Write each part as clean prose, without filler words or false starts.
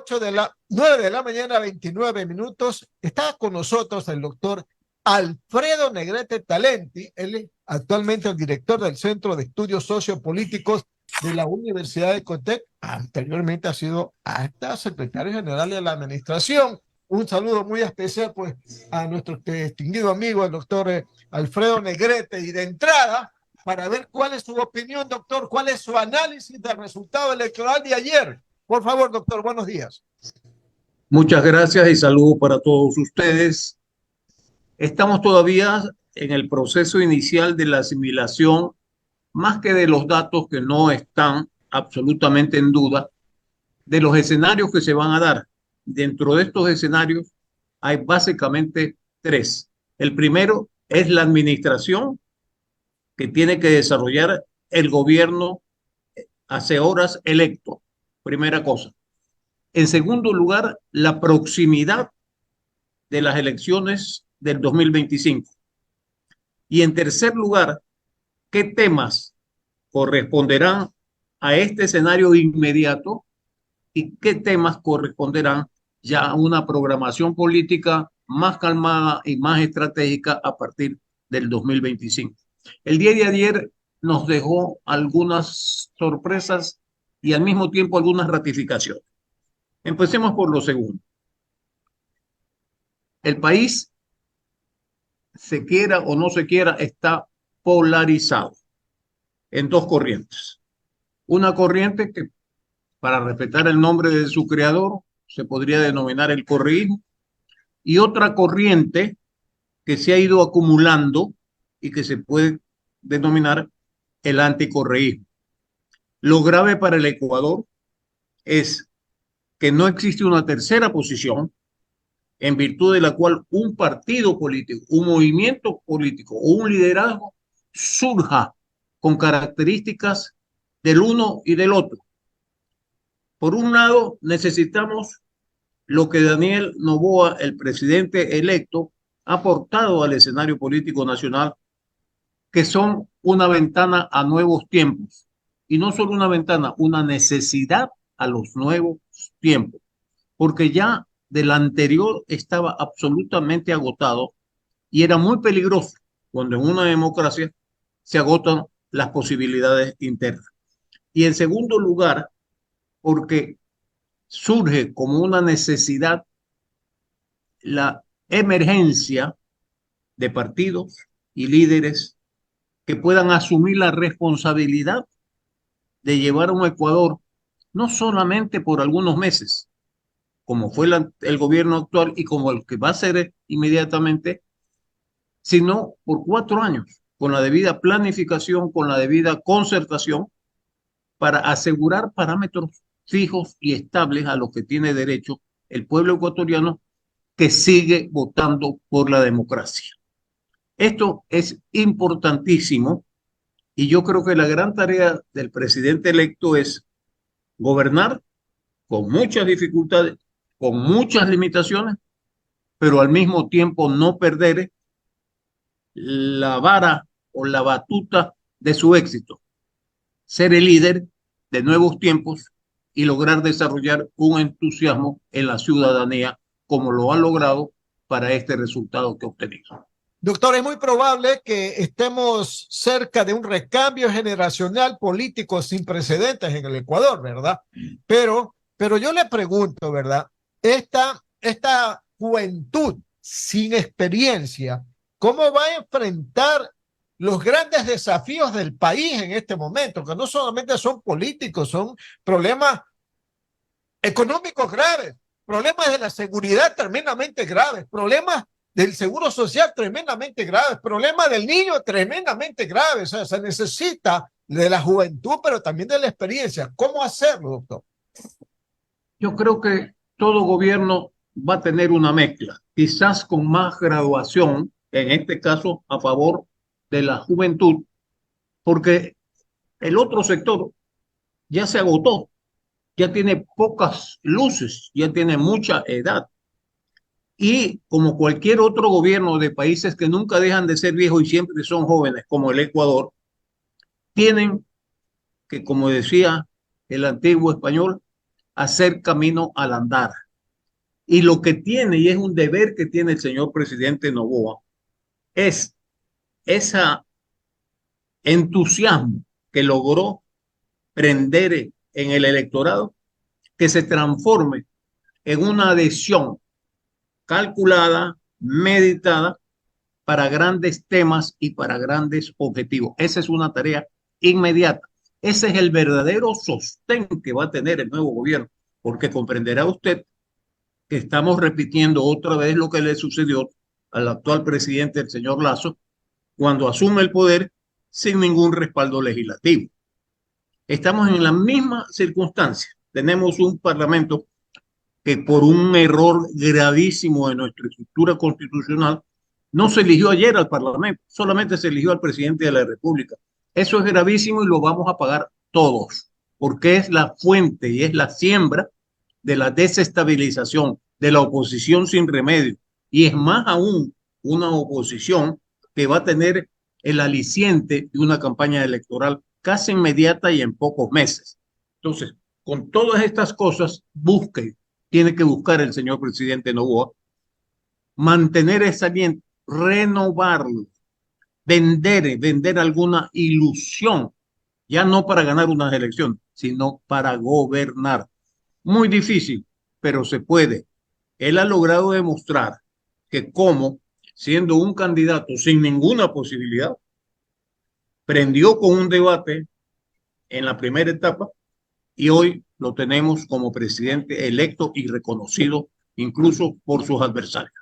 9 de la mañana, 29 minutos. Está con nosotros el doctor Alfredo Negrete Talenti. Él es actualmente el director del Centro de Estudios Sociopolíticos de la Universidad de Cotec. Anteriormente ha sido hasta secretario general de la administración. Un saludo muy especial pues a nuestro distinguido amigo, el doctor Alfredo Negrete. Y de entrada, para ver cuál es su opinión, doctor, cuál es su análisis del resultado electoral de ayer. Por favor, doctor, buenos días. Muchas gracias y saludos para todos ustedes. Estamos todavía en el proceso inicial de la asimilación, más que de los datos que no están absolutamente en duda, de los escenarios que se van a dar. Dentro de estos escenarios hay básicamente tres. El primero es la administración que tiene que desarrollar el gobierno hace horas electo. Primera cosa. En segundo lugar, la proximidad de las elecciones del 2025. Y en tercer lugar, ¿qué temas corresponderán a este escenario inmediato y qué temas corresponderán ya a una programación política más calmada y más estratégica a partir del 2025? El día de ayer nos dejó algunas sorpresas y al mismo tiempo algunas ratificaciones. Empecemos por lo segundo. El país, se quiera o no se quiera, está polarizado en dos corrientes. Una corriente que, para respetar el nombre de su creador, se podría denominar el correísmo, y otra corriente que se ha ido acumulando y que se puede denominar el anticorreísmo. Lo grave para el Ecuador es que no existe una tercera posición en virtud de la cual un partido político, un movimiento político o un liderazgo surja con características del uno y del otro. Por un lado, necesitamos lo que Daniel Noboa, el presidente electo, ha aportado al escenario político nacional, que son una ventana a nuevos tiempos. Y no solo una ventana, una necesidad a los nuevos tiempos. Porque ya del anterior estaba absolutamente agotado y era muy peligroso cuando en una democracia se agotan las posibilidades internas. Y en segundo lugar, porque surge como una necesidad la emergencia de partidos y líderes que puedan asumir la responsabilidad de llevar a un Ecuador no solamente por algunos meses, como fue el gobierno actual y como el que va a ser inmediatamente, sino por 4 años, con la debida planificación, con la debida concertación, para asegurar parámetros fijos y estables a los que tiene derecho el pueblo ecuatoriano que sigue votando por la democracia. Esto es importantísimo y yo creo que la gran tarea del presidente electo es gobernar con muchas dificultades, con muchas limitaciones, pero al mismo tiempo no perder la vara o la batuta de su éxito, ser el líder de nuevos tiempos y lograr desarrollar un entusiasmo en la ciudadanía como lo ha logrado para este resultado que ha obtenido. Doctor, es muy probable que estemos cerca de un recambio generacional político sin precedentes en el Ecuador, ¿verdad? Pero yo le pregunto, ¿verdad? Esta juventud sin experiencia, ¿cómo va a enfrentar los grandes desafíos del país en este momento? Que no solamente son políticos, son problemas económicos graves, problemas de la seguridad tremendamente graves, problemas del seguro social tremendamente graves, problemas del niño tremendamente graves. O sea, se necesita de la juventud, pero también de la experiencia. ¿Cómo hacerlo, doctor? Yo creo que todo gobierno va a tener una mezcla, quizás con más graduación, en este caso a favor de la juventud, porque el otro sector ya se agotó, ya tiene pocas luces, ya tiene mucha edad. Y como cualquier otro gobierno de países que nunca dejan de ser viejos y siempre son jóvenes, como el Ecuador, tienen que, como decía el antiguo español, hacer camino al andar. Y lo que tiene, y es un deber que tiene el señor presidente Noboa, es ese entusiasmo que logró prender en el electorado, que se transforme en una adhesión calculada, meditada, para grandes temas y para grandes objetivos. Esa es una tarea inmediata. Ese es el verdadero sostén que va a tener el nuevo gobierno, porque comprenderá usted que estamos repitiendo otra vez lo que le sucedió al actual presidente, el señor Lasso, cuando asume el poder sin ningún respaldo legislativo. Estamos en la misma circunstancia. Tenemos un parlamento que por un error gravísimo de nuestra estructura constitucional no se eligió ayer al Parlamento, solamente se eligió al presidente de la República. Eso es gravísimo y lo vamos a pagar todos, porque es la fuente y es la siembra de la desestabilización, de la oposición sin remedio. Y es más aún una oposición que va a tener el aliciente de una campaña electoral casi inmediata y en pocos meses. Entonces, con todas estas cosas, tiene que buscar el señor presidente Noboa mantener ese aliento, renovarlo, vender alguna ilusión, ya no para ganar unas elecciones, sino para gobernar. Muy difícil, pero se puede. Él ha logrado demostrar que como siendo un candidato sin ninguna posibilidad, prendió con un debate en la primera etapa y hoy lo tenemos como presidente electo y reconocido incluso por sus adversarios.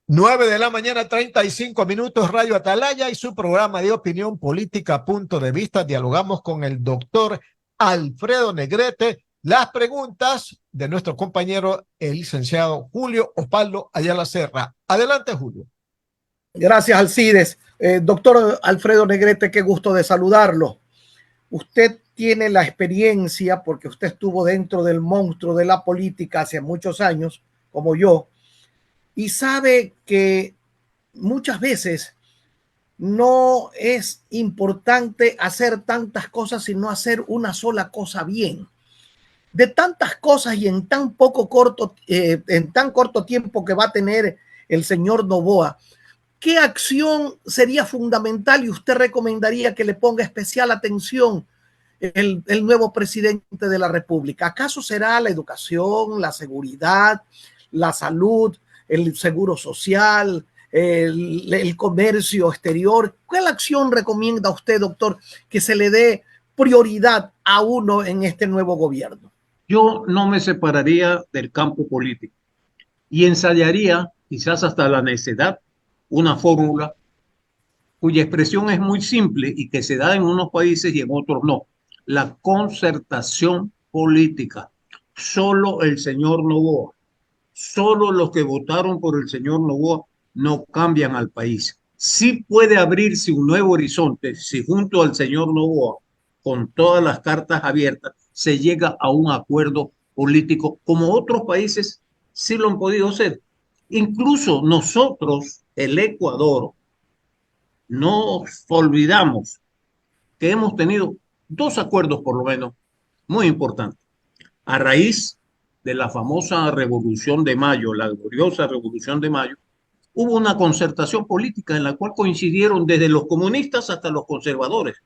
9 de la mañana, 35 minutos, Radio Atalaya y su programa de opinión política, Punto de Vista. Dialogamos con el doctor Alfredo Negrete. Las preguntas de nuestro compañero, el licenciado Julio Osvaldo Ayala Serra. Adelante, Julio. Gracias, Alcides. Doctor Alfredo Negrete, qué gusto de saludarlo. Usted tiene la experiencia, porque usted estuvo dentro del monstruo de la política hace muchos años, como yo, y sabe que muchas veces no es importante hacer tantas cosas, sino hacer una sola cosa bien. De tantas cosas y en tan corto tiempo que va a tener el señor Noboa, ¿qué acción sería fundamental y usted recomendaría que le ponga especial atención el nuevo presidente de la República? ¿Acaso será la educación, la seguridad, la salud, el seguro social, el comercio exterior? ¿Cuál acción recomienda usted, doctor, que se le dé prioridad a uno en este nuevo gobierno? Yo no me separaría del campo político y ensayaría, quizás hasta la necedad, una fórmula cuya expresión es muy simple y que se da en unos países y en otros no. La concertación política. Solo el señor Noboa, solo los que votaron por el señor Noboa no cambian al país. Sí puede abrirse un nuevo horizonte si junto al señor Noboa, con todas las cartas abiertas, se llega a un acuerdo político, como otros países sí lo han podido hacer. Incluso nosotros, el Ecuador, nos olvidamos que hemos tenido dos acuerdos por lo menos muy importantes. A raíz de la famosa Revolución de Mayo, la gloriosa Revolución de Mayo, hubo una concertación política en la cual coincidieron desde los comunistas hasta los conservadores.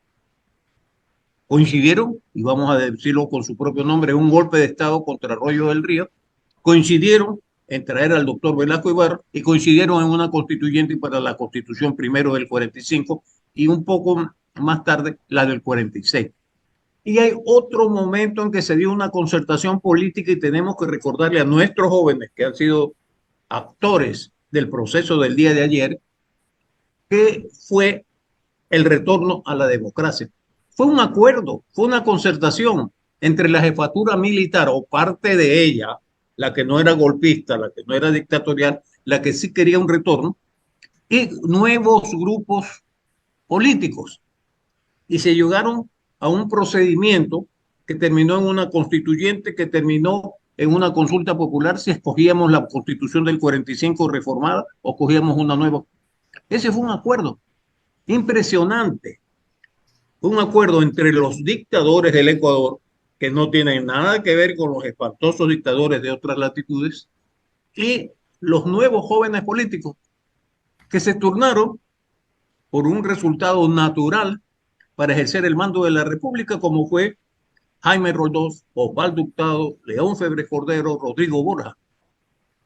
Coincidieron, y vamos a decirlo con su propio nombre, un golpe de Estado contra Arroyo del Río, coincidieron en traer al doctor Velasco Ibarra y coincidieron en una constituyente para la constitución primero del 45 y un poco más tarde la del 46. Y hay otro momento en que se dio una concertación política y tenemos que recordarle a nuestros jóvenes que han sido actores del proceso del día de ayer, que fue el retorno a la democracia. Fue un acuerdo, fue una concertación entre la jefatura militar o parte de ella, la que no era golpista, la que no era dictatorial, la que sí quería un retorno, y nuevos grupos políticos. Y se llegaron a un procedimiento que terminó en una constituyente, que terminó en una consulta popular si escogíamos la constitución del 45 reformada o escogíamos una nueva. Ese fue un acuerdo impresionante. Fue un acuerdo entre los dictadores del Ecuador que no tienen nada que ver con los espantosos dictadores de otras latitudes, y los nuevos jóvenes políticos que se turnaron por un resultado natural para ejercer el mando de la República, como fue Jaime Roldós, Osvaldo Hurtado, León Febres Cordero, Rodrigo Borja.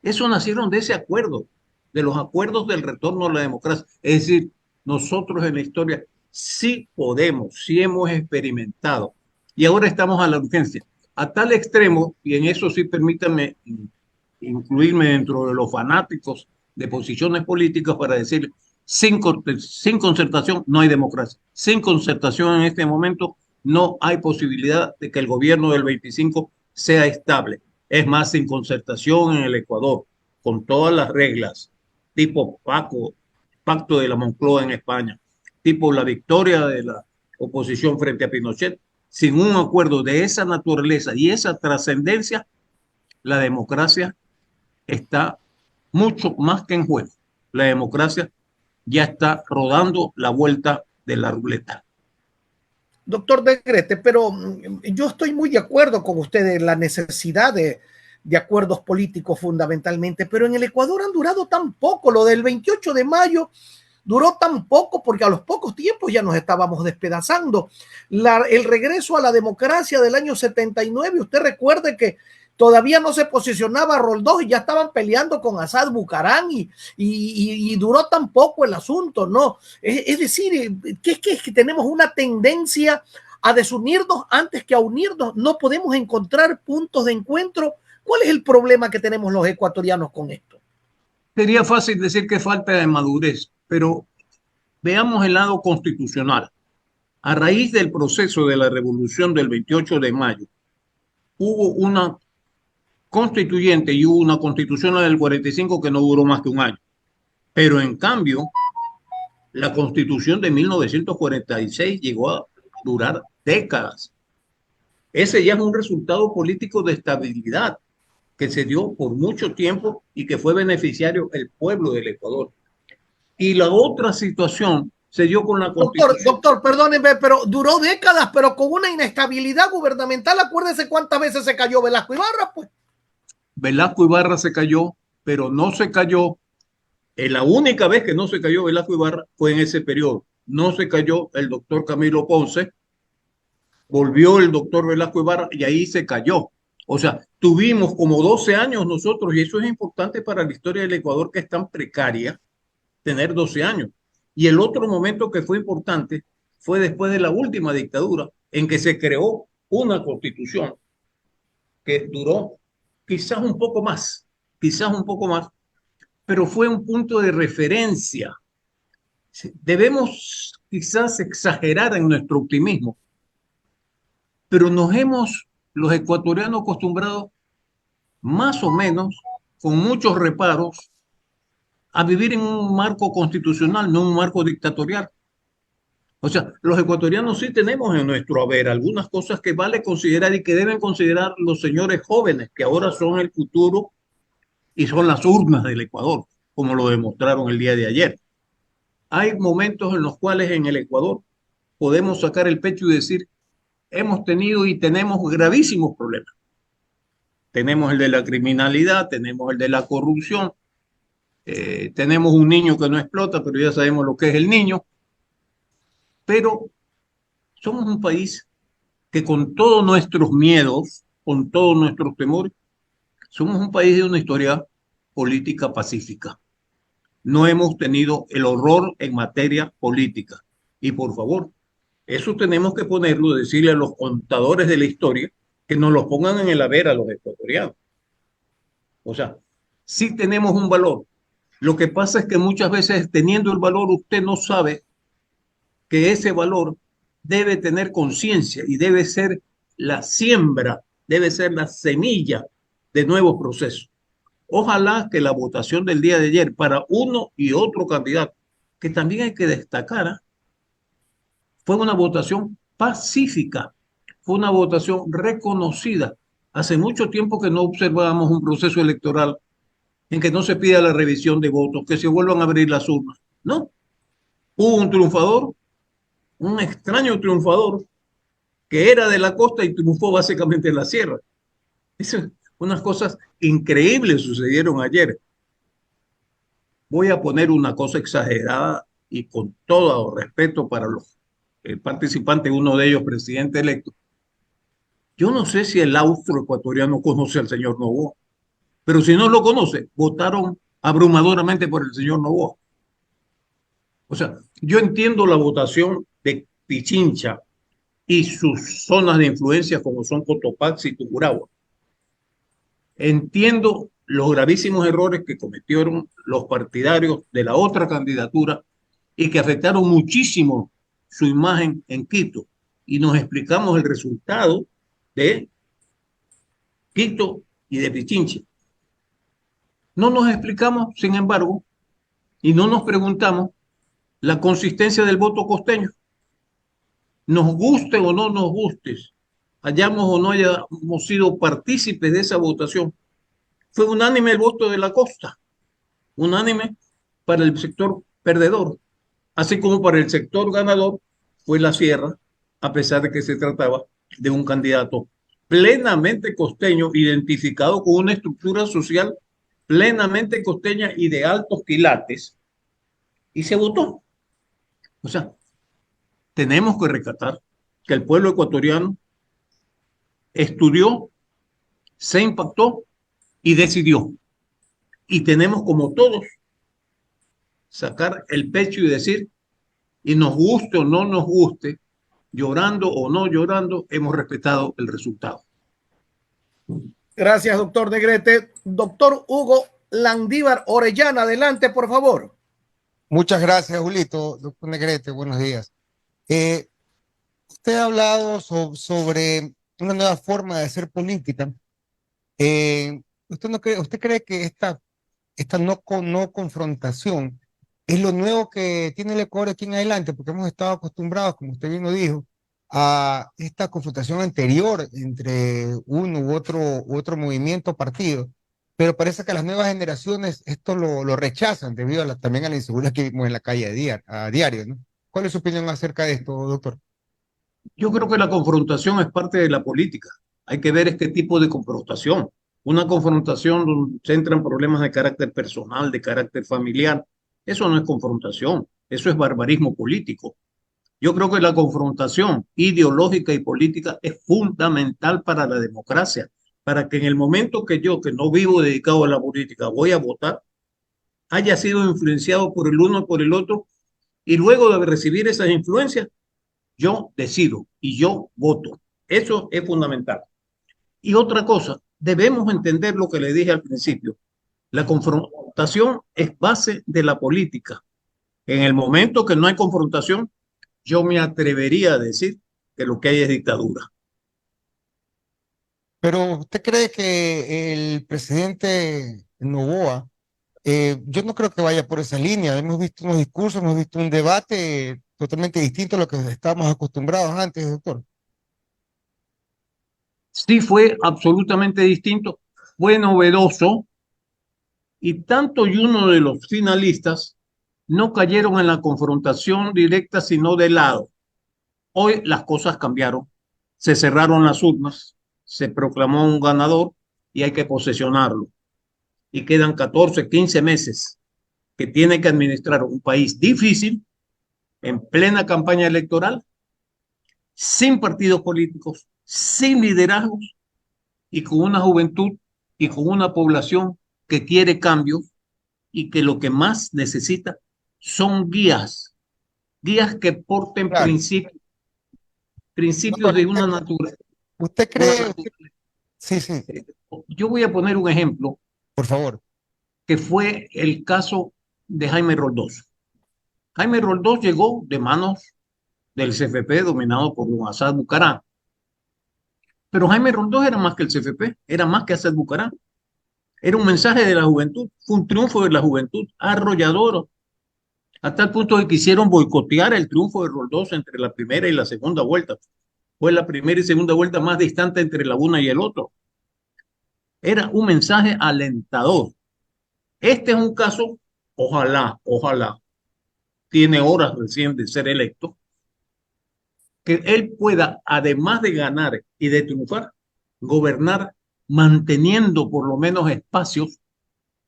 Eso nacieron de ese acuerdo, de los acuerdos del retorno a la democracia. Es decir, nosotros en la historia sí podemos, sí hemos experimentado, y ahora estamos a la urgencia, a tal extremo, y en eso sí permítanme incluirme dentro de los fanáticos de posiciones políticas para decir, sin concertación no hay democracia. Sin concertación en este momento no hay posibilidad de que el gobierno del 25 sea estable. Es más, sin concertación en el Ecuador, con todas las reglas, tipo Pacto de la Moncloa en España, tipo la victoria de la oposición frente a Pinochet, sin un acuerdo de esa naturaleza y esa trascendencia, la democracia está mucho más que en juego. La democracia ya está rodando la vuelta de la ruleta. Doctor Negrete, pero yo estoy muy de acuerdo con usted en la necesidad de acuerdos políticos fundamentalmente, pero en el Ecuador han durado tan poco. Lo del 28 de mayo duró tan poco porque a los pocos tiempos ya nos estábamos despedazando. El regreso a la democracia del año 79, usted recuerde que todavía no se posicionaba Roldós y ya estaban peleando con Asad Bucarán y duró tan poco el asunto, ¿no? Es decir, que es que tenemos una tendencia a desunirnos antes que a unirnos. No podemos encontrar puntos de encuentro. ¿Cuál es el problema que tenemos los ecuatorianos con esto? Sería fácil decir que falta de madurez, pero veamos el lado constitucional. A raíz del proceso de la revolución del 28 de mayo, hubo una constituyente y hubo una constitución del 45 que no duró más que un año. Pero en cambio, la constitución de 1946 llegó a durar décadas. Ese ya es un resultado político de estabilidad que se dio por mucho tiempo y que fue beneficiario el pueblo del Ecuador. Y la otra situación se dio con la constitución. Doctor, perdóneme, pero duró décadas, pero con una inestabilidad gubernamental. Acuérdese cuántas veces se cayó Velasco Ibarra, pues. Velasco Ibarra se cayó, pero no se cayó. La única vez que no se cayó Velasco Ibarra fue en ese periodo. No se cayó el doctor Camilo Ponce, volvió el doctor Velasco Ibarra y ahí se cayó. O sea, tuvimos como 12 años nosotros, y eso es importante para la historia del Ecuador, que es tan precaria, tener 12 años. Y el otro momento que fue importante fue después de la última dictadura, en que se creó una constitución que duró quizás un poco más, pero fue un punto de referencia. Debemos quizás exagerar en nuestro optimismo, pero los ecuatorianos acostumbrados, más o menos, con muchos reparos, a vivir en un marco constitucional, no un marco dictatorial. O sea, los ecuatorianos sí tenemos en nuestro haber algunas cosas que vale considerar y que deben considerar los señores jóvenes, que ahora son el futuro y son las urnas del Ecuador, como lo demostraron el día de ayer. Hay momentos en los cuales en el Ecuador podemos sacar el pecho y decir, hemos tenido y tenemos gravísimos problemas. Tenemos el de la criminalidad, tenemos el de la corrupción, tenemos un niño que no explota, pero ya sabemos lo que es el niño. Pero somos un país que con todos nuestros miedos, con todos nuestros temores, somos un país de una historia política pacífica. No hemos tenido el horror en materia política. Y por favor, eso tenemos que ponerlo, decirle a los contadores de la historia que nos lo pongan en el haber a los ecuatorianos. O sea, sí tenemos un valor. Lo que pasa es que muchas veces teniendo el valor usted no sabe que ese valor debe tener conciencia y debe ser la siembra, debe ser la semilla de nuevos procesos. Ojalá que la votación del día de ayer para uno y otro candidato, que también hay que destacar, fue una votación pacífica, fue una votación reconocida. Hace mucho tiempo que no observábamos un proceso electoral en que no se pida la revisión de votos, que se vuelvan a abrir las urnas. No, hubo un triunfador, un extraño triunfador, que era de la costa y triunfó básicamente en la sierra. Unas cosas increíbles sucedieron ayer. Voy a poner una cosa exagerada y con todo respeto para los participantes, uno de ellos presidente electo. Yo no sé si el austroecuatoriano conoce al señor Noboa, pero si no lo conoce, votaron abrumadoramente por el señor Noboa. O sea, yo entiendo la votación de Pichincha y sus zonas de influencia como son Cotopaxi y Tungurahua. Entiendo los gravísimos errores que cometieron los partidarios de la otra candidatura y que afectaron muchísimo su imagen en Quito. Y nos explicamos el resultado de Quito y de Pichincha. No nos explicamos, sin embargo, y no nos preguntamos la consistencia del voto costeño. Nos guste o no nos guste, hayamos o no hayamos sido partícipes de esa votación, fue unánime el voto de la costa, unánime para el sector perdedor, así como para el sector ganador fue la sierra, a pesar de que se trataba de un candidato plenamente costeño, identificado con una estructura social plenamente costeña y de altos quilates, y se votó. O sea, tenemos que rescatar que el pueblo ecuatoriano estudió, se impactó y decidió. Y tenemos, como todos, sacar el pecho y decir, y nos guste o no nos guste, llorando o no llorando, hemos respetado el resultado. Gracias, doctor Negrete. Doctor Hugo Landívar Orellana, adelante, por favor. Muchas gracias, Julito. Doctor Negrete, buenos días. Usted ha hablado sobre una nueva forma de hacer política. ¿Usted cree que esta no confrontación es lo nuevo que tiene el Ecuador aquí en adelante? Porque hemos estado acostumbrados, como usted bien lo dijo, a esta confrontación anterior entre uno u otro movimiento o partido, pero parece que las nuevas generaciones esto lo rechazan debido también a la inseguridad que vimos en la calle a diario, ¿no? ¿Cuál es su opinión acerca de esto, doctor? Yo creo que la confrontación es parte de la política. Hay que ver este tipo de confrontación. Una confrontación donde se entran problemas de carácter personal, de carácter familiar. Eso no es confrontación, eso es barbarismo político. Yo creo que la confrontación ideológica y política es fundamental para la democracia, para que en el momento que yo, que no vivo dedicado a la política, voy a votar, haya sido influenciado por el uno o por el otro, y luego de recibir esas influencias, yo decido y yo voto. Eso es fundamental. Y otra cosa, debemos entender lo que le dije al principio. La confrontación es base de la política. En el momento que no hay confrontación, yo me atrevería a decir que lo que hay es dictadura. Pero ¿usted cree que el presidente Noboa, yo no creo que vaya por esa línea? Hemos visto unos discursos, hemos visto un debate totalmente distinto a lo que estábamos acostumbrados antes, doctor. Sí fue absolutamente distinto, fue novedoso, y tanto y uno de los finalistas no cayeron en la confrontación directa, sino de lado. Hoy las cosas cambiaron, se cerraron las urnas, se proclamó un ganador y hay que posesionarlo. Y quedan 14, 15 meses que tiene que administrar un país difícil, en plena campaña electoral, sin partidos políticos, sin liderazgos y con una juventud y con una población que quiere cambios y que lo que más necesita son guías, guías que porten Claro. principios de una naturaleza. ¿Usted cree? Sí, sí, Yo voy a poner un ejemplo por favor. que fue el caso de Jaime Roldós. Jaime Roldós llegó de manos del CFP dominado por don Assad Bucarán. Pero Jaime Roldós era más que el CFP, era más que Assad Bucarán. Era un mensaje de la juventud, fue un triunfo de la juventud arrollador, a tal punto que quisieron boicotear el triunfo de Roldós entre la primera y la segunda vuelta. Fue la primera y segunda vuelta más distante entre la una y el otro. Era un mensaje alentador. Este es un caso, ojalá, tiene horas recién de ser electo, que él pueda, además de ganar y de triunfar, gobernar manteniendo por lo menos espacios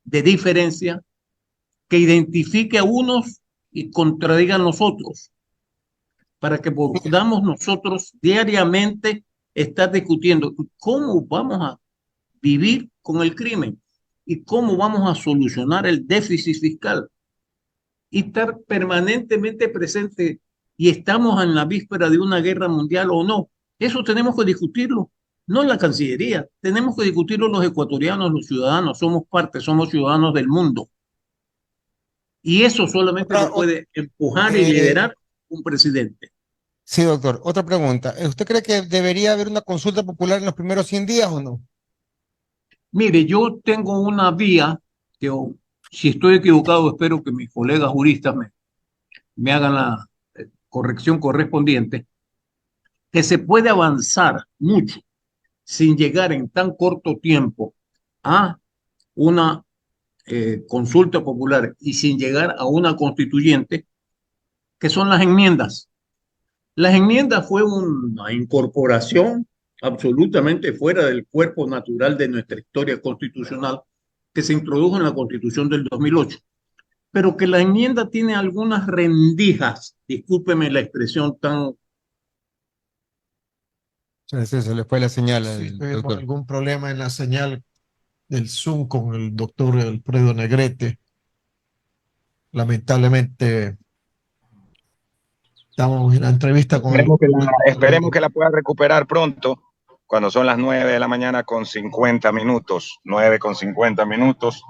de diferencia que identifique a unos y contradiga a los otros, para que podamos nosotros diariamente estar discutiendo cómo vamos a vivir con el crimen y cómo vamos a solucionar el déficit fiscal y estar permanentemente presente y estamos en la víspera de una guerra mundial o no. Eso tenemos que discutirlo, no la Cancillería, tenemos que discutirlo los ecuatorianos, los ciudadanos, somos parte, somos ciudadanos del mundo. Y eso solamente lo puede empujar y liderar un presidente. Sí, doctor. Otra pregunta. ¿Usted cree que debería haber una consulta popular en los primeros 100 días o no? Mire, yo tengo una vía que, si estoy equivocado, espero que mis colegas juristas me hagan la corrección correspondiente, que se puede avanzar mucho sin llegar en tan corto tiempo a una consulta popular y sin llegar a una constituyente, que son las enmiendas. Las enmiendas fue una incorporación absolutamente fuera del cuerpo natural de nuestra historia constitucional que se introdujo en la Constitución del 2008, pero que la enmienda tiene algunas rendijas, discúlpeme la expresión tan... Se le fue la señal Sí, al tuvimos doctor. algún problema en la señal del Zoom con el doctor Alfredo Negrete. Lamentablemente estamos en la entrevista con el Esperemos que la pueda recuperar pronto, cuando son las 9 de la mañana con 50 minutos, 9 con 50 minutos.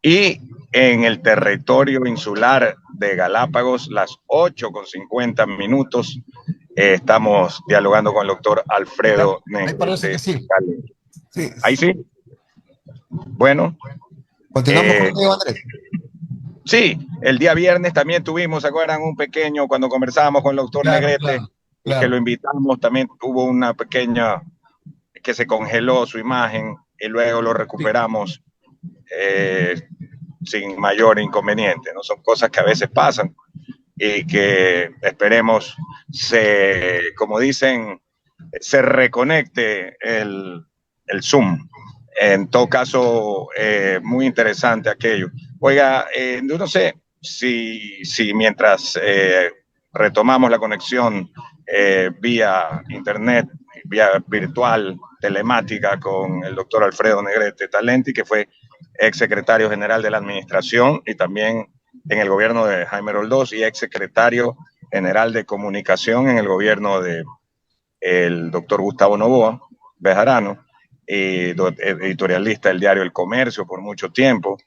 Y en el territorio insular de Galápagos, las 8 con 50 minutos, estamos dialogando con el doctor Alfredo Negrete. Ahí parece que sí. Sí. Ahí sí. Bueno. Continuamos contigo, Andrés. Sí, el día viernes también tuvimos, ¿se acuerdan? Un pequeño, cuando conversábamos con el doctor Negrete, y que lo invitamos, también hubo una pequeña, que se congeló su imagen y luego lo recuperamos sin mayor inconveniente, ¿no? Son cosas que a veces pasan y que esperemos como dicen, se reconecte el Zoom. En todo caso, muy interesante aquello. Oiga, yo no sé si mientras retomamos la conexión vía internet, vía virtual, telemática con el doctor Alfredo Negrete Talenti, que fue exsecretario general de la administración y también en el gobierno de Jaime Roldós y exsecretario general de comunicación en el gobierno de el doctor Gustavo Noboa Bejarano, editorialista del diario El Comercio por mucho tiempo.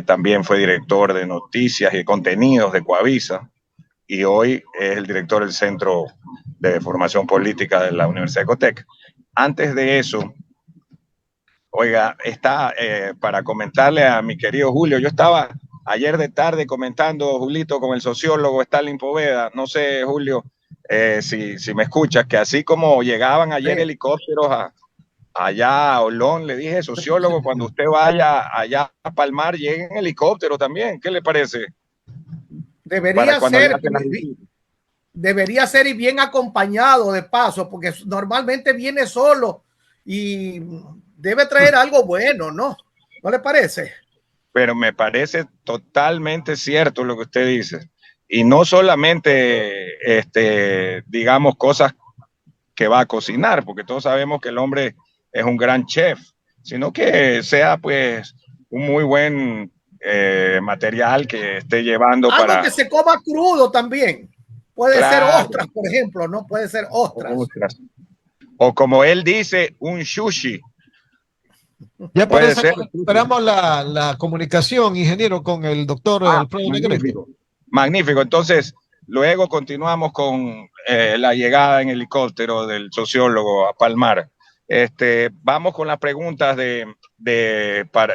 También fue director de noticias y contenidos de Coavisa y hoy es el director del Centro de Formación Política de la Universidad de Ecotec. Antes de eso, oiga, para comentarle a mi querido Julio, yo estaba ayer de tarde comentando, Julito, con el sociólogo Stalin Poveda, no sé, Julio, si me escuchas, que así como llegaban ayer helicópteros allá a Olón, le dije, sociólogo, cuando usted vaya allá a Palmar, llegue en helicóptero también. ¿Qué le parece? Debería ser y bien acompañado de paso, porque normalmente viene solo y debe traer algo bueno, ¿no? ¿No le parece? Pero me parece totalmente cierto lo que usted dice. Y no solamente, digamos, cosas que va a cocinar, porque todos sabemos que el hombre es un gran chef, sino que sea pues un muy buen material que esté llevando algo para... que se coma crudo también. Puede ser ostras, por ejemplo, ¿no? Puede ser ostras. O como él dice, un sushi. Ya parece que esperamos la comunicación, ingeniero, con el doctor Alfredo Negrete. Magnífico. Entonces, luego continuamos con la llegada en helicóptero del sociólogo a Palmar. Vamos con las preguntas de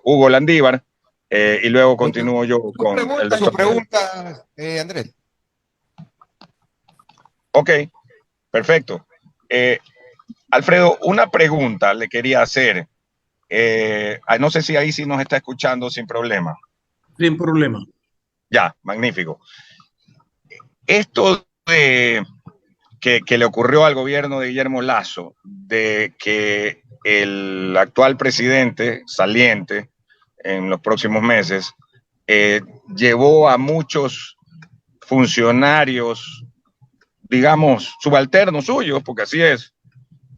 Hugo Landívar y luego continúo yo con el doctor. Pregunta, Andrés. Ok, perfecto. Alfredo, una pregunta le quería hacer. No sé si ahí sí nos está escuchando sin problema. Sin problema. Ya, magnífico. Esto de que le ocurrió al gobierno de Guillermo Lasso, de que el actual presidente saliente en los próximos meses llevó a muchos funcionarios, digamos, subalternos suyos, porque así es,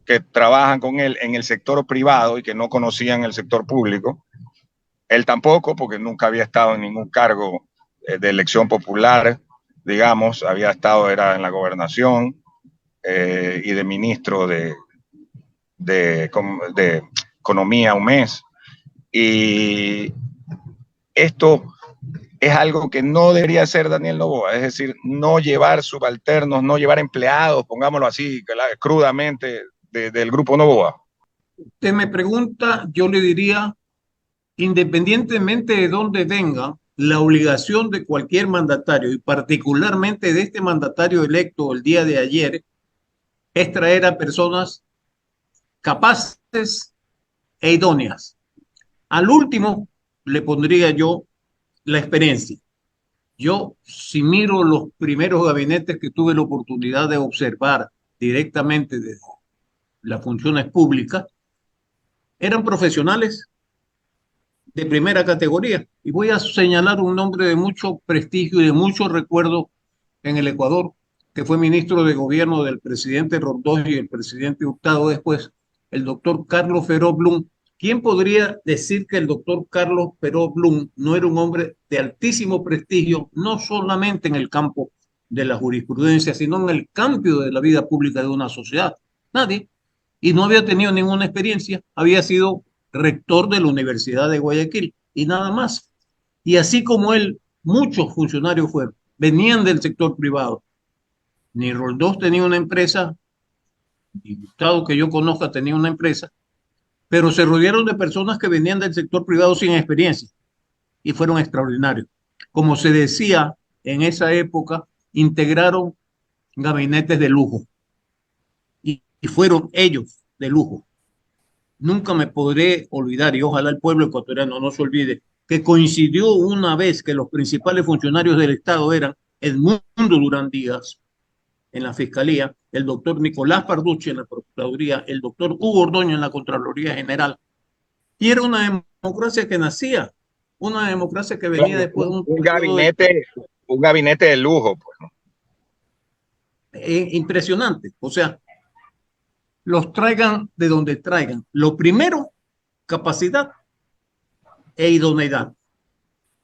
que trabajan con él en el sector privado y que no conocían el sector público. Él tampoco, porque nunca había estado en ningún cargo de elección popular, digamos, había estado, era en la gobernación y de ministro de Economía un mes. Y esto es algo que no debería hacer Daniel Noboa, es decir, no llevar subalternos, no llevar empleados, pongámoslo así, crudamente, del grupo Noboa. Usted me pregunta, yo le diría, independientemente de dónde venga, la obligación de cualquier mandatario, y particularmente de este mandatario electo el día de ayer, es traer a personas capaces e idóneas. Al último le pondría yo la experiencia. Yo, si miro los primeros gabinetes que tuve la oportunidad de observar directamente desde las funciones públicas, eran profesionales de primera categoría. Y voy a señalar un nombre de mucho prestigio y de mucho recuerdo en el Ecuador, que fue ministro de gobierno del presidente Rondón y el presidente Hurtado después, el doctor Carlos Feró Blum. ¿Quién podría decir que el doctor Carlos Feró Blum no era un hombre de altísimo prestigio, no solamente en el campo de la jurisprudencia, sino en el cambio de la vida pública de una sociedad? Nadie. Y no había tenido ninguna experiencia, había sido rector de la Universidad de Guayaquil y nada más. Y así como él, muchos funcionarios fueron, venían del sector privado. Ni Roldós tenía una empresa, ni Gustavo que yo conozca tenía una empresa, pero se rodearon de personas que venían del sector privado sin experiencia y fueron extraordinarios. Como se decía en esa época, integraron gabinetes de lujo y fueron ellos de lujo. Nunca me podré olvidar, y ojalá el pueblo ecuatoriano no se olvide, que coincidió una vez que los principales funcionarios del Estado eran Edmundo Durán Díaz en la Fiscalía, el doctor Nicolás Parducci en la Procuraduría, el doctor Hugo Ordoño en la Contraloría General. Y era una democracia que nacía, una democracia que venía después de un gabinete de lujo, pues, ¿no? Impresionante. O sea, los traigan de donde traigan. Lo primero, capacidad e idoneidad.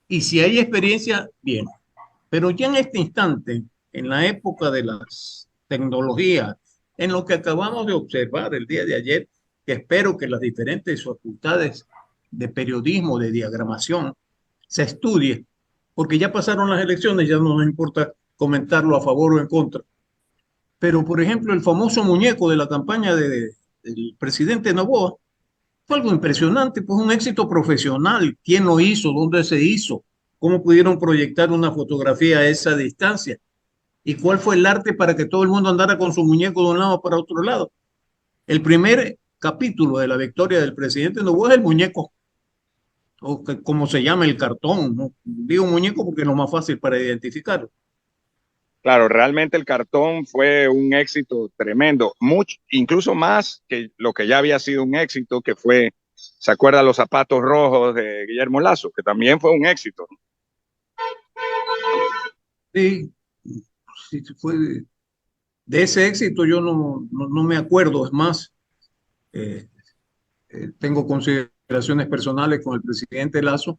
Y si hay experiencia, bien. Pero ya en este instante, en la época de las tecnologías, en lo que acabamos de observar el día de ayer, que espero que las diferentes facultades de periodismo, de diagramación, se estudie, porque ya pasaron las elecciones, ya no nos importa comentarlo a favor o en contra. Pero, por ejemplo, el famoso muñeco de la campaña del presidente Noboa fue algo impresionante, pues un éxito profesional. ¿Quién lo hizo? ¿Dónde se hizo? ¿Cómo pudieron proyectar una fotografía a esa distancia? ¿Y cuál fue el arte para que todo el mundo andara con su muñeco de un lado para otro lado? El primer capítulo de la victoria del presidente Noboa es el muñeco, o que, como se llama, el cartón, ¿no? Digo muñeco porque es lo más fácil para identificarlo. Claro, realmente el cartón fue un éxito tremendo, mucho, incluso más que lo que ya había sido un éxito, que fue, ¿se acuerda los zapatos rojos de Guillermo Lasso? Que también fue un éxito. Sí, sí fue de ese éxito yo no me acuerdo, es más, eh, tengo consideraciones personales con el presidente Lasso,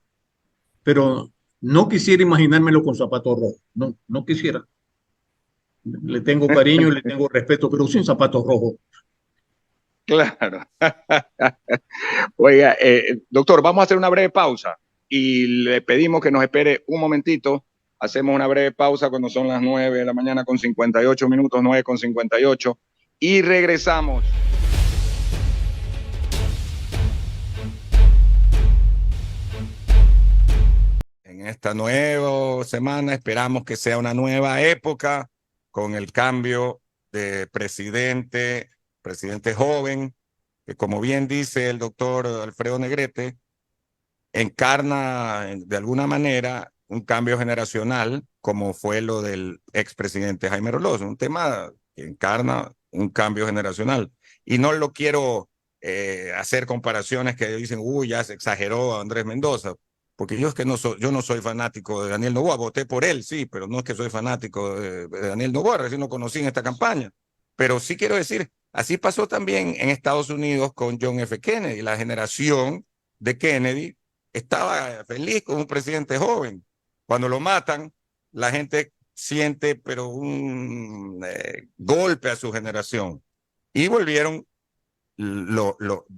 pero no quisiera imaginármelo con zapatos rojos, no quisiera. Le tengo cariño y le tengo respeto, pero sin zapatos rojos. Claro. Oiga, doctor, vamos a hacer una breve pausa y le pedimos que nos espere un momentito. Hacemos una breve pausa cuando son las 9 de la mañana con 58 minutos, 9:58, y regresamos. En esta nueva semana esperamos que sea una nueva época con el cambio de presidente joven, que como bien dice el doctor Alfredo Negrete, encarna de alguna manera un cambio generacional, como fue lo del expresidente Jaime Rolós, un tema que encarna un cambio generacional. Y no lo quiero hacer comparaciones que dicen, uy, ya se exageró Andrés Mendoza, porque yo es que yo no soy fanático de Daniel Noboa, voté por él, sí, pero no es que soy fanático de Daniel Noboa, recién lo conocí en esta campaña. Pero sí quiero decir, así pasó también en Estados Unidos con John F. Kennedy. La generación de Kennedy estaba feliz con un presidente joven. Cuando lo matan, la gente siente pero un golpe a su generación. Y volvieron,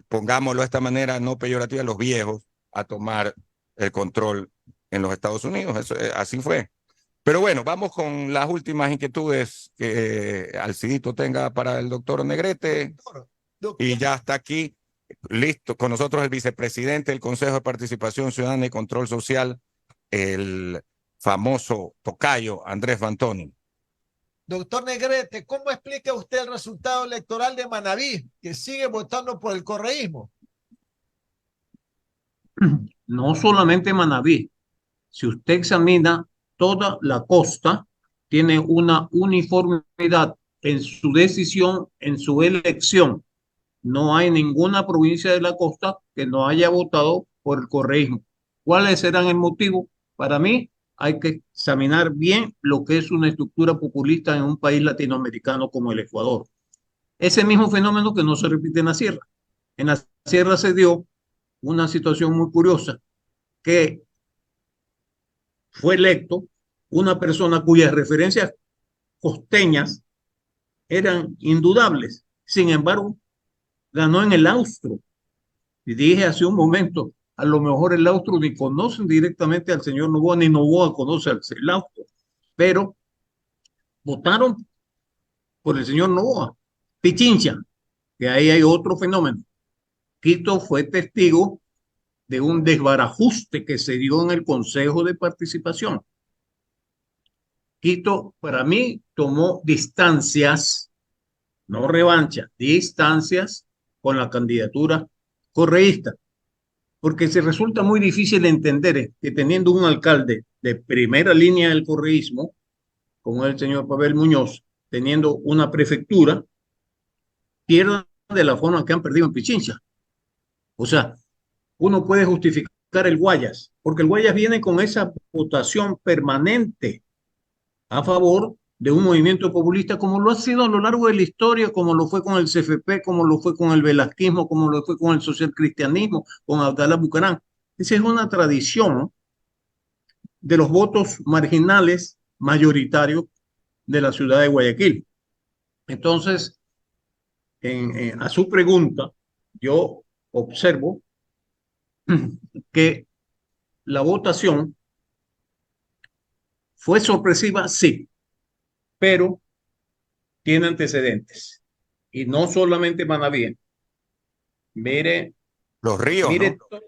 pongámoslo de esta manera no peyorativa, los viejos a tomar el control en los Estados Unidos. Eso, así fue. Pero bueno, vamos con las últimas inquietudes que Alcidito tenga para el doctor Negrete. Y ya está aquí, listo, con nosotros el vicepresidente del Consejo de Participación Ciudadana y Control Social, el famoso tocayo Andrés Fantoni. Doctor Negrete, ¿cómo explica usted el resultado electoral de Manabí, que sigue votando por el correísmo? No solamente Manabí, si usted examina toda la costa, tiene una uniformidad en su decisión, en su elección. No hay ninguna provincia de la costa que no haya votado por el correísmo. ¿Cuáles serán el motivo? Para mí, hay que examinar bien lo que es una estructura populista en un país latinoamericano como el Ecuador. Ese mismo fenómeno que no se repite en la sierra. En la sierra se dio una situación muy curiosa, que fue electo una persona cuyas referencias costeñas eran indudables. Sin embargo, ganó en el Austro. Y dije hace un momento, a lo mejor el Austro ni conocen directamente al señor Noboa, ni Noboa conoce al Austro, pero votaron por el señor Noboa. Pichincha, que ahí hay otro fenómeno. Quito fue testigo de un desbarajuste que se dio en el Consejo de Participación. Quito, para mí, tomó distancias, no revancha, distancias con la candidatura correísta, porque se resulta muy difícil entender que teniendo un alcalde de primera línea del correísmo, como es el señor Pavel Muñoz, teniendo una prefectura, pierdan de la forma que han perdido en Pichincha. O sea, uno puede justificar el Guayas, porque el Guayas viene con esa votación permanente a favor de un movimiento populista como lo ha sido a lo largo de la historia, como lo fue con el CFP, como lo fue con el velasquismo, como lo fue con el socialcristianismo, con Abdalá Bucarán. Esa es una tradición de los votos marginales mayoritarios de la ciudad de Guayaquil. Entonces, a su pregunta, yo observo que la votación fue sorpresiva, sí, pero tiene antecedentes. Y no solamente Manaví. Mire, Los ríos, mire ¿no?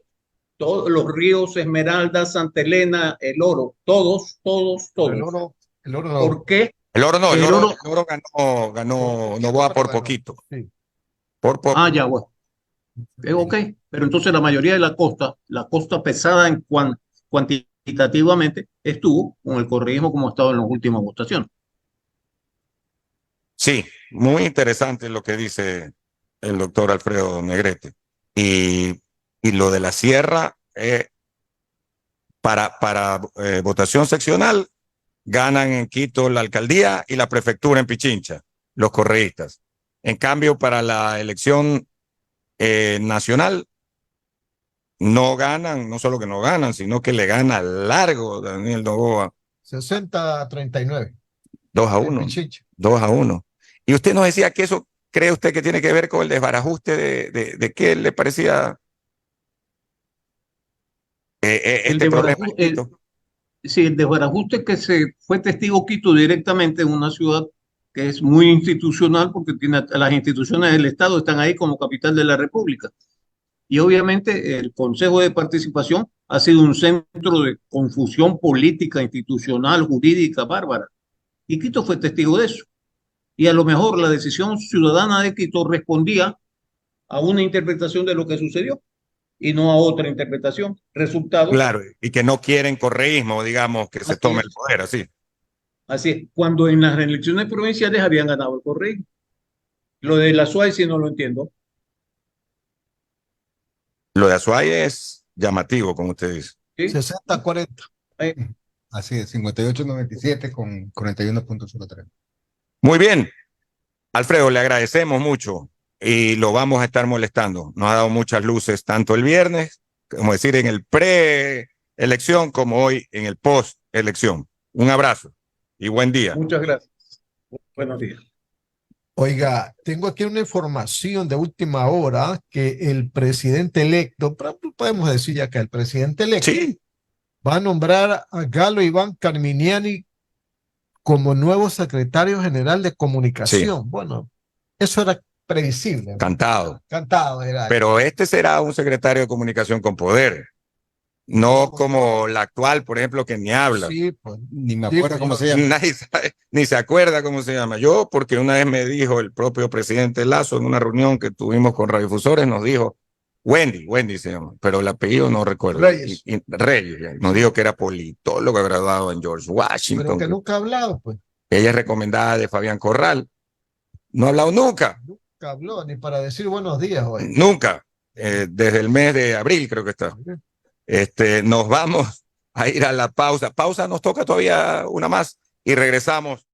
todos los ríos, Esmeralda, Santa Elena, El Oro, todos. El oro no. ¿Por qué? El oro no, El oro, el oro ganó Noboa por poquito. Sí. Por poco. ya, bueno. Ok, pero entonces la mayoría de la costa pesada en cuantitativamente, estuvo con el correísmo como ha estado en las últimas votaciones. Sí, muy interesante lo que dice el doctor Alfredo Negrete. Y lo de la sierra, para votación seccional, ganan en Quito la alcaldía y la prefectura en Pichincha, los correístas. En cambio, para la elección nacional, no ganan, no solo que no ganan, sino que le gana largo Daniel Noboa. 60-39. 2-1. 2-1. Y usted nos decía que eso, ¿cree usted que tiene que ver con el desbarajuste de qué le parecía este problema? Sí, el desbarajuste que se fue testigo Quito directamente en una ciudad que es muy institucional porque tiene las instituciones del Estado están ahí como capital de la República. Y obviamente el Consejo de Participación ha sido un centro de confusión política, institucional, jurídica, bárbara. Y Quito fue testigo de eso. Y a lo mejor la decisión ciudadana de Quito respondía a una interpretación de lo que sucedió y no a otra interpretación. Resultado. Claro, y que no quieren correísmo, digamos, que se tome el poder, así. Así es, cuando en las elecciones provinciales habían ganado el correísmo. Lo de la SUAY sí no lo entiendo. Lo de Azuay es llamativo, como usted dice. ¿Sí? 60-40. Así es, 58.97 con 41.03. Muy bien, Alfredo, le agradecemos mucho y lo vamos a estar molestando. Nos ha dado muchas luces, tanto el viernes, como decir, en el pre-elección, como hoy en el post-elección. Un abrazo y buen día. Muchas gracias. Buenos días. Oiga, tengo aquí una información de última hora que el presidente electo, podemos decir ya que el presidente electo Sí, va a nombrar a Galo Iván Carminiani como nuevo secretario general de comunicación. Bueno, eso era previsible, ¿no? cantado. Cantado era. Pero este será un secretario de comunicación con poder, no como la actual, por ejemplo, que ni habla. Sí, pues. Ni me Sí, acuerdo pues, cómo se llama. Nadie sabe, ni se acuerda cómo se llama. Yo, porque una vez me dijo el propio presidente Lazo en una reunión que tuvimos con radiodifusores, nos dijo, Wendy se llama, pero el apellido no recuerdo. Reyes. Reyes, nos dijo que era politólogo graduado en George Pero Washington. que nunca ha hablado, pues. Ella es recomendada de Fabián Corral. No ha hablado nunca, Nunca habló, ni para decir buenos días hoy. nunca. Desde el mes de abril creo que está. Nos vamos a ir a la pausa. Pausa, nos toca todavía una más y regresamos